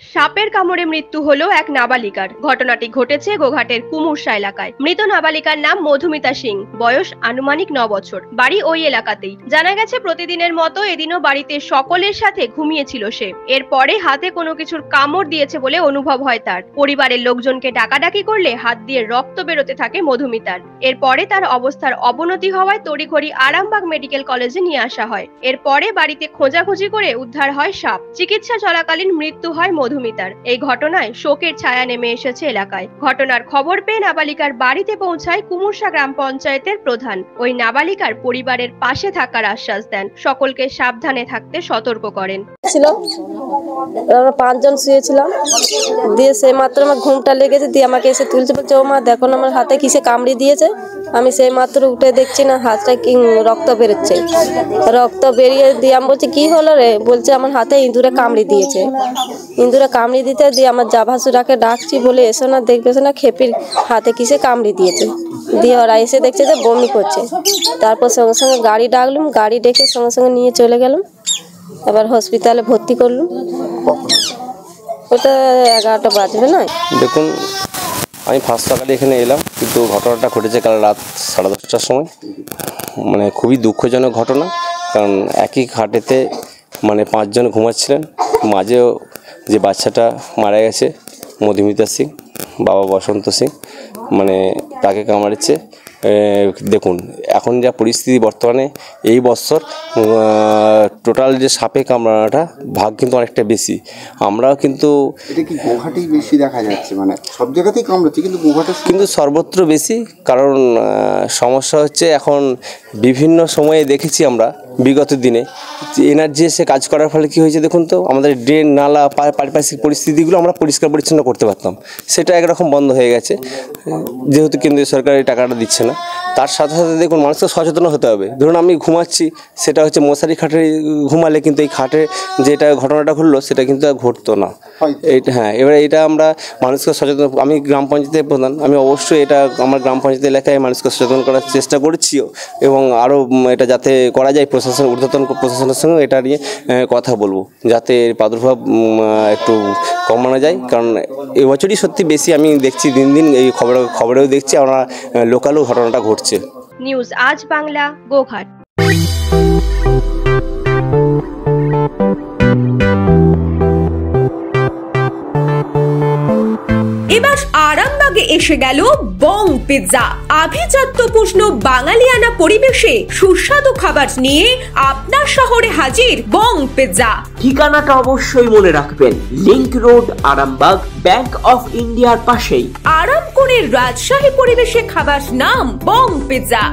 সাপের কামড়ে মৃত্যু হলো এক নাবালিকার। ঘটনাটি ঘটেছে গোঘাটের কুমুরসা এলাকায়। মৃত নাবালিকার নাম মধুমিতা সিং, বয়স আনুমানিক 9 বছর, বাড়ি ওই এলাকাতেই। জানা গেছে প্রতিদিনের মতো এদিনও বাড়িতে সকলের সাথে ঘুমিয়েছিল সে। এরপরে হাতে কোনো কিছুর কামড় দিয়েছে বলে অনুভব হয় তার। পরিবারের লোকজনকে ডাকাডাকি করলে হাত দিয়ে রক্ত বেরোতে থাকে মধুমিতার। এরপরে তার অবস্থার অবনতি হওয়ায় তড়িঘড়ি আরামবাগ মেডিকেল কলেজে নিয়ে আসা হয়। এরপরে বাড়িতে খোঁজাখুঁজি করে উদ্ধার হয় সাপ। চিকিৎসা চলাকালীন মৃত্যু হয় মধুমিতার। এই ঘটনায় শোকের ছায়া নেমে এসেছে এলাকায়। ঘটনার খবর পেয়ে নাবালিকার বাড়িতে পৌঁছায় কুমুরসা গ্রাম পঞ্চায়েতের প্রধান। ওই নাবালিকার পরিবারের পাশে থাকার আশ্বাস দেন, সকলকে সাবধানে থাকতে সতর্ক করেন। আমরা 5 জন শুয়েছিলাম, দিয়ে সেই মাত্র আমার ঘুমটা লেগেছে, দিয়ে আমাকে এসে তুলছে, বলছে ও মা দেখো না আমার হাতে কিসে কামড়ি দিয়েছে। আমি সেই মাত্র উঠে দেখছি না হাতটা কি রক্ত বেরোচ্ছে, রক্ত বেরিয়ে দিয়ে আমি বলছি কি হলো রে, বলছে আমার হাতে ইঁদুরে কামড়ি দিয়েছে। ইঁদুরে কামড়ি দিতে দিয়ে আমার জাভাসুরাকে ডাকছি, বলে এসো না দেখবে না খেপির হাতে কিসে কামড়ি দিয়েছে। দিয়ে ওরা এসে দেখছে যে বমি করছে। তারপর সঙ্গে সঙ্গে গাড়ি ডাকলাম, গাড়ি ডেকে সঙ্গে সঙ্গে নিয়ে চলে গেলাম, এবার হসপিটালে ভর্তি করলাম। ওটা 11টা বাজবে না। দেখুন, আমি ফার্স্ট সকালে এখানে এলাম, কিন্তু ঘটনাটা ঘটেছে কাল রাত 10:30টার সময়। মানে খুবই দুঃখজনক ঘটনা, কারণ একই খাটেতে 5 জন ঘুমাচ্ছিলেন। মাঝেও যে বাচ্চাটা মারা গেছে মধুমিতা সিং, বাবা বসন্ত সিং, তাকে কামড়েছে। দেখুন এখন যা পরিস্থিতি বর্তমানে, এই বছর টোটাল যে সাপে কামড়ানোটা ভাগ কিন্তু অনেকটা বেশি। আমরাও কিন্তু এটা কি গোঘাটেই বেশি দেখা যাচ্ছে, সব জায়গাতেই কামড়াচ্ছে, কিন্তু গোঘাটে কিন্তু সর্বত্র বেশি। কারণ সমস্যা হচ্ছে এখন বিভিন্ন সময়ে দেখেছি আমরা বিগত দিনে এনার্জি এসে কাজ করার ফলে কি হয়েছে দেখুন তো, আমাদের ড্রেন নালা পারিপার্শ্বিক পরিস্থিতিগুলো আমরা পরিষ্কার পরিচ্ছন্ন করতে পারতাম, সেটা একরকম বন্ধ হয়ে গেছে, যেহেতু কেন্দ্রীয় সরকার এই টাকাটা দিচ্ছে না। তার সাথে সাথে দেখুন মানুষকে সচেতন হতে হবে। ধরুন আমি ঘুমাচ্ছি, সেটা হচ্ছে মশারি খাটে ঘুমালে কিন্তু এই খাটে যেটা ঘটনাটা ঘটলো সেটা কিন্তু আর ঘটতো না। এইটা এবারে এটা আমরা মানুষকে সচেতন, আমি গ্রাম পঞ্চায়েতের প্রধান, আমি অবশ্যই এটা আমার গ্রাম পঞ্চায়েত এলাকায় মানুষকে সচেতন করার চেষ্টা করছিও, এবং আরও এটা যাতে করা যায় ঊর্ধ্বতন প্রশাসনের সঙ্গে এটা নিয়ে কথা বলবো, যাতে এর প্রাদুর্ভাব একটু কমানো যায়। কারণ এবছরই সত্যি বেশি আমি দেখছি, দিন দিন এই খবরেও দেখছি, আমরা লোকালও ঘটনাটা ঘটছে। নিউজ আজ বাংলা, গোঘাট। এবার আরামবাগে এসে গেল বং পিৎজা। আভিজাত্য পুষ্ণ বাঙালিয়ানা পরিবেশে সুস্বাদু খাবার নিয়ে আপনার শহরে হাজির বং পিৎজা। ঠিকানাটা অবশ্যই মনে রাখবেন, link road, Arambagh, bank of ইন্ডিয়ার পাশেই। আরাম করে রাজশাহী পরিবেশে খাবার নাম বং পিৎজা।